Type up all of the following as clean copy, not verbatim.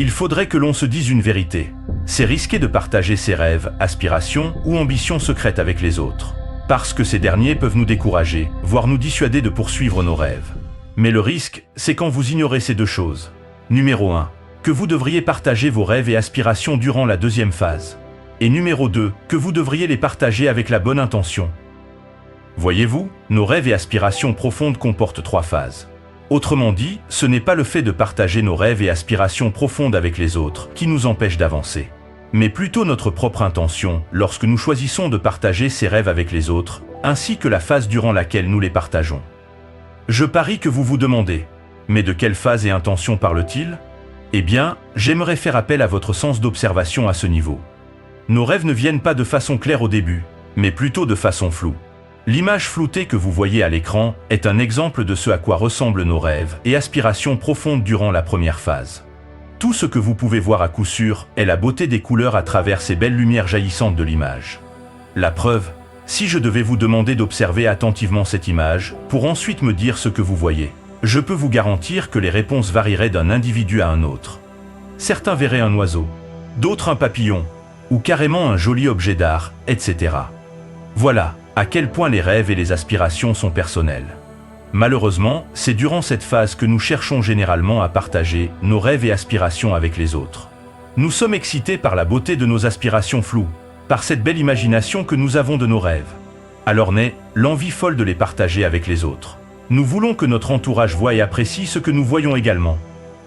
Il faudrait que l'on se dise une vérité. C'est risqué de partager ses rêves, aspirations ou ambitions secrètes avec les autres. Parce que ces derniers peuvent nous décourager, voire nous dissuader de poursuivre nos rêves. Mais le risque, c'est quand vous ignorez ces deux choses. Numéro 1. Que vous devriez partager vos rêves et aspirations durant la deuxième phase. Et numéro 2. Que vous devriez les partager avec la bonne intention. Voyez-vous, nos rêves et aspirations profondes comportent 3 phases. Autrement dit, ce n'est pas le fait de partager nos rêves et aspirations profondes avec les autres qui nous empêche d'avancer. Mais plutôt notre propre intention lorsque nous choisissons de partager ces rêves avec les autres, ainsi que la phase durant laquelle nous les partageons. Je parie que vous vous demandez, mais de quelle phase et intention parle-t-il ? Eh bien, j'aimerais faire appel à votre sens d'observation à ce niveau. Nos rêves ne viennent pas de façon claire au début, mais plutôt de façon floue. L'image floutée que vous voyez à l'écran est un exemple de ce à quoi ressemblent nos rêves et aspirations profondes durant la première phase. Tout ce que vous pouvez voir à coup sûr est la beauté des couleurs à travers ces belles lumières jaillissantes de l'image. La preuve, si je devais vous demander d'observer attentivement cette image, pour ensuite me dire ce que vous voyez, je peux vous garantir que les réponses varieraient d'un individu à un autre. Certains verraient un oiseau, d'autres un papillon, ou carrément un joli objet d'art, etc. Voilà à quel point les rêves et les aspirations sont personnels. Malheureusement, c'est durant cette phase que nous cherchons généralement à partager nos rêves et aspirations avec les autres. Nous sommes excités par la beauté de nos aspirations floues, par cette belle imagination que nous avons de nos rêves. Alors naît l'envie folle de les partager avec les autres. Nous voulons que notre entourage voie et apprécie ce que nous voyons également.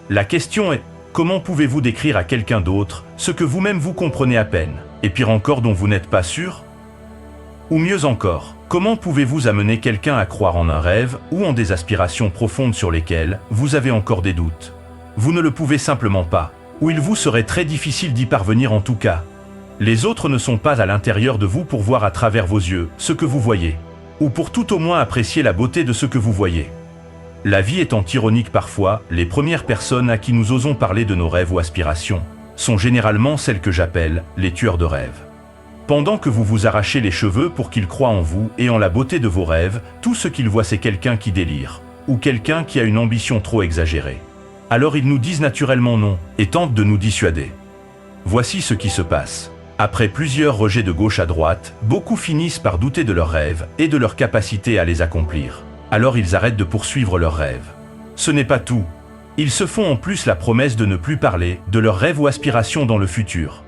La question est, comment pouvez-vous décrire à quelqu'un d'autre ce que vous-même vous comprenez à peine, et pire encore dont vous n'êtes pas sûr ? Ou mieux encore, comment pouvez-vous amener quelqu'un à croire en un rêve ou en des aspirations profondes sur lesquelles vous avez encore des doutes? Vous ne le pouvez simplement pas, ou il vous serait très difficile d'y parvenir en tout cas. Les autres ne sont pas à l'intérieur de vous pour voir à travers vos yeux ce que vous voyez, ou pour tout au moins apprécier la beauté de ce que vous voyez. La vie étant ironique parfois, les premières personnes à qui nous osons parler de nos rêves ou aspirations sont généralement celles que j'appelle les tueurs de rêves. Pendant que vous vous arrachez les cheveux pour qu'ils croient en vous et en la beauté de vos rêves, tout ce qu'ils voient c'est quelqu'un qui délire, ou quelqu'un qui a une ambition trop exagérée. Alors ils nous disent naturellement non, et tentent de nous dissuader. Voici ce qui se passe. Après plusieurs rejets de gauche à droite, beaucoup finissent par douter de leurs rêves et de leur capacité à les accomplir. Alors ils arrêtent de poursuivre leurs rêves. Ce n'est pas tout. Ils se font en plus la promesse de ne plus parler de leurs rêves ou aspirations dans le futur.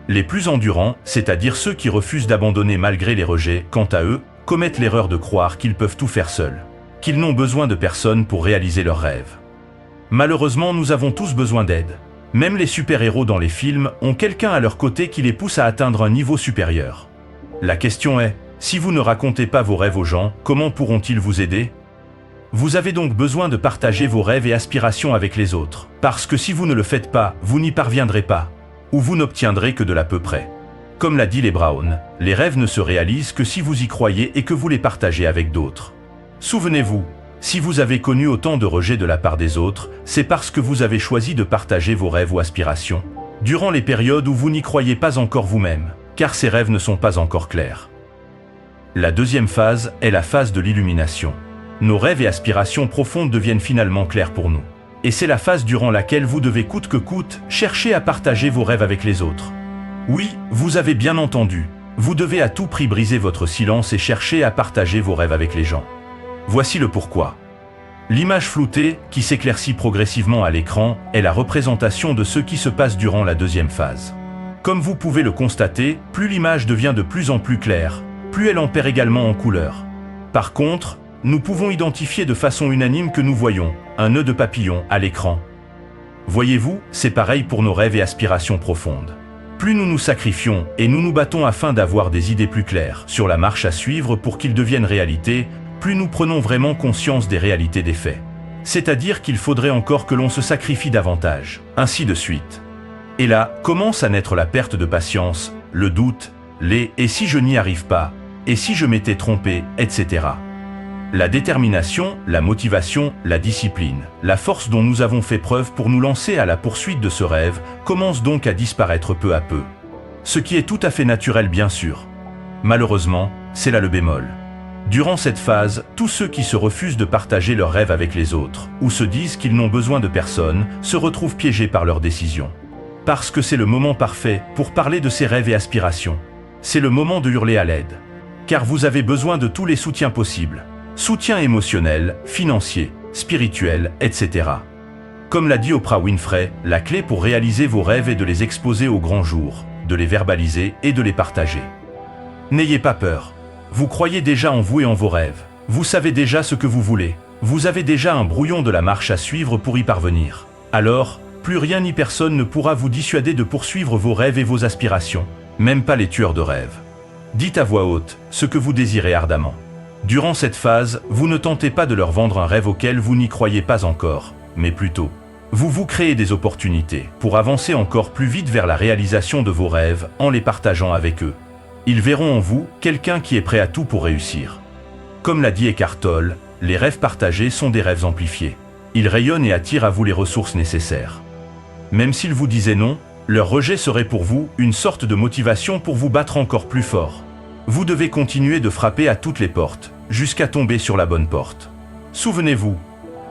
Les plus endurants, c'est-à-dire ceux qui refusent d'abandonner malgré les rejets, quant à eux, commettent l'erreur de croire qu'ils peuvent tout faire seuls, qu'ils n'ont besoin de personne pour réaliser leurs rêves. Malheureusement, nous avons tous besoin d'aide. Même les super-héros dans les films ont quelqu'un à leur côté qui les pousse à atteindre un niveau supérieur. La question est, si vous ne racontez pas vos rêves aux gens, comment pourront-ils vous aider ? Vous avez donc besoin de partager vos rêves et aspirations avec les autres, parce que si vous ne le faites pas, vous n'y parviendrez pas. Ou vous n'obtiendrez que de l'à peu près. Comme l'a dit les Brown, les rêves ne se réalisent que si vous y croyez et que vous les partagez avec d'autres. Souvenez-vous, si vous avez connu autant de rejets de la part des autres, c'est parce que vous avez choisi de partager vos rêves ou aspirations, durant les périodes où vous n'y croyez pas encore vous-même, car ces rêves ne sont pas encore clairs. La deuxième phase est la phase de l'illumination. Nos rêves et aspirations profondes deviennent finalement clairs pour nous. Et c'est la phase durant laquelle vous devez coûte que coûte chercher à partager vos rêves avec les autres. Oui, vous avez bien entendu, vous devez à tout prix briser votre silence et chercher à partager vos rêves avec les gens. Voici le pourquoi. L'image floutée, qui s'éclaircit progressivement à l'écran, est la représentation de ce qui se passe durant la deuxième phase. Comme vous pouvez le constater, plus l'image devient de plus en plus claire, plus elle en perd également en couleur. Par contre, nous pouvons identifier de façon unanime que nous voyons un nœud de papillon à l'écran. Voyez-vous, c'est pareil pour nos rêves et aspirations profondes. Plus nous nous sacrifions et nous nous battons afin d'avoir des idées plus claires sur la marche à suivre pour qu'ils deviennent réalité, plus nous prenons vraiment conscience des réalités des faits. C'est-à-dire qu'il faudrait encore que l'on se sacrifie davantage, ainsi de suite. Et là, commence à naître la perte de patience, le doute, les « et si je n'y arrive pas ?» et « si je m'étais trompé ?» etc. La détermination, la motivation, la discipline, la force dont nous avons fait preuve pour nous lancer à la poursuite de ce rêve, commence donc à disparaître peu à peu. Ce qui est tout à fait naturel bien sûr. Malheureusement, c'est là le bémol. Durant cette phase, tous ceux qui se refusent de partager leurs rêves avec les autres, ou se disent qu'ils n'ont besoin de personne, se retrouvent piégés par leurs décisions. Parce que c'est le moment parfait pour parler de ses rêves et aspirations. C'est le moment de hurler à l'aide. Car vous avez besoin de tous les soutiens possibles. Soutien émotionnel, financier, spirituel, etc. Comme l'a dit Oprah Winfrey, la clé pour réaliser vos rêves est de les exposer au grand jour, de les verbaliser et de les partager. N'ayez pas peur. Vous croyez déjà en vous et en vos rêves. Vous savez déjà ce que vous voulez. Vous avez déjà un brouillon de la marche à suivre pour y parvenir. Alors, plus rien ni personne ne pourra vous dissuader de poursuivre vos rêves et vos aspirations, même pas les tueurs de rêves. Dites à voix haute ce que vous désirez ardemment. Durant cette phase, vous ne tentez pas de leur vendre un rêve auquel vous n'y croyez pas encore, mais plutôt, vous vous créez des opportunités pour avancer encore plus vite vers la réalisation de vos rêves en les partageant avec eux. Ils verront en vous quelqu'un qui est prêt à tout pour réussir. Comme l'a dit Eckhart Tolle, les rêves partagés sont des rêves amplifiés. Ils rayonnent et attirent à vous les ressources nécessaires. Même s'ils vous disaient non, leur rejet serait pour vous une sorte de motivation pour vous battre encore plus fort. Vous devez continuer de frapper à toutes les portes, jusqu'à tomber sur la bonne porte. Souvenez-vous,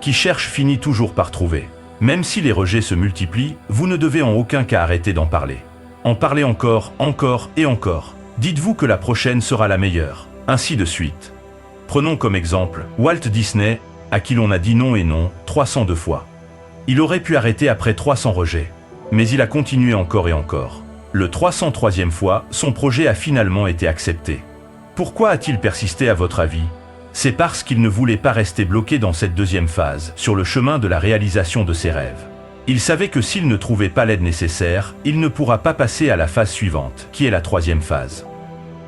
qui cherche finit toujours par trouver. Même si les rejets se multiplient, vous ne devez en aucun cas arrêter d'en parler. En parler encore, encore et encore. Dites-vous que la prochaine sera la meilleure, ainsi de suite. Prenons comme exemple Walt Disney, à qui l'on a dit non et non 302 fois. Il aurait pu arrêter après 300 rejets, mais il a continué encore et encore. Le 303e fois, son projet a finalement été accepté. Pourquoi a-t-il persisté à votre avis? C'est parce qu'il ne voulait pas rester bloqué dans cette deuxième phase, sur le chemin de la réalisation de ses rêves. Il savait que s'il ne trouvait pas l'aide nécessaire, il ne pourra pas passer à la phase suivante, qui est la troisième phase.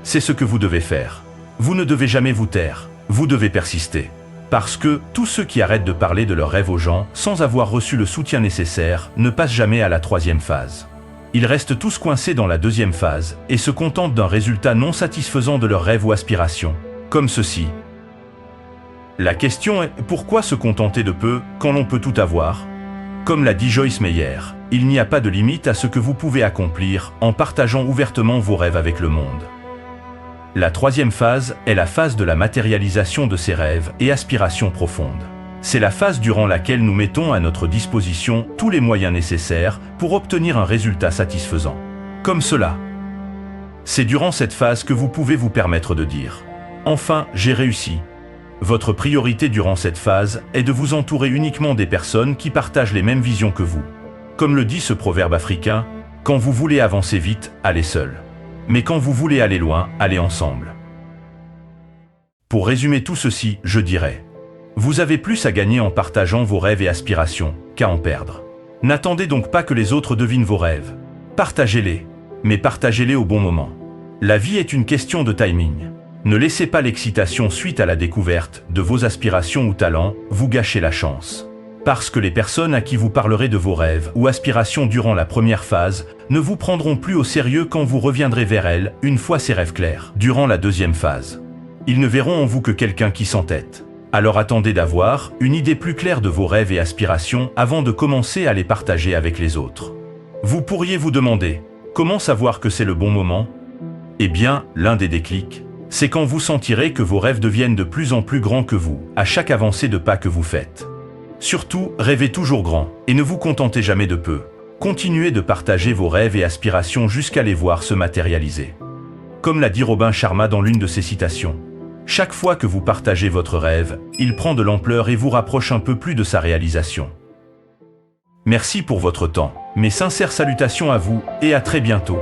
C'est ce que vous devez faire. Vous ne devez jamais vous taire, vous devez persister. Parce que tous ceux qui arrêtent de parler de leurs rêves aux gens sans avoir reçu le soutien nécessaire ne passent jamais à la troisième phase. Ils restent tous coincés dans la deuxième phase et se contentent d'un résultat non satisfaisant de leurs rêves ou aspirations, comme ceci. La question est, pourquoi se contenter de peu quand l'on peut tout avoir? Comme l'a dit Joyce Meyer, il n'y a pas de limite à ce que vous pouvez accomplir en partageant ouvertement vos rêves avec le monde. La troisième phase est la phase de la matérialisation de ses rêves et aspirations profondes. C'est la phase durant laquelle nous mettons à notre disposition tous les moyens nécessaires pour obtenir un résultat satisfaisant. Comme cela. C'est durant cette phase que vous pouvez vous permettre de dire « Enfin, j'ai réussi ». Votre priorité durant cette phase est de vous entourer uniquement des personnes qui partagent les mêmes visions que vous. Comme le dit ce proverbe africain, « Quand vous voulez avancer vite, allez seul. Mais quand vous voulez aller loin, allez ensemble. » Pour résumer tout ceci, je dirais, vous avez plus à gagner en partageant vos rêves et aspirations qu'à en perdre. N'attendez donc pas que les autres devinent vos rêves. Partagez-les, mais partagez-les au bon moment. La vie est une question de timing. Ne laissez pas l'excitation suite à la découverte de vos aspirations ou talents vous gâcher la chance. Parce que les personnes à qui vous parlerez de vos rêves ou aspirations durant la première phase ne vous prendront plus au sérieux quand vous reviendrez vers elles une fois ces rêves clairs, durant la deuxième phase. Ils ne verront en vous que quelqu'un qui s'entête. Alors attendez d'avoir une idée plus claire de vos rêves et aspirations avant de commencer à les partager avec les autres. Vous pourriez vous demander, comment savoir que c'est le bon moment? Eh bien, l'un des déclics, c'est quand vous sentirez que vos rêves deviennent de plus en plus grands que vous, à chaque avancée de pas que vous faites. Surtout, rêvez toujours grand, et ne vous contentez jamais de peu. Continuez de partager vos rêves et aspirations jusqu'à les voir se matérialiser. Comme l'a dit Robin Sharma dans l'une de ses citations, « Chaque fois que vous partagez votre rêve, il prend de l'ampleur et vous rapproche un peu plus de sa réalisation. » Merci pour votre temps, mes sincères salutations à vous, et à très bientôt.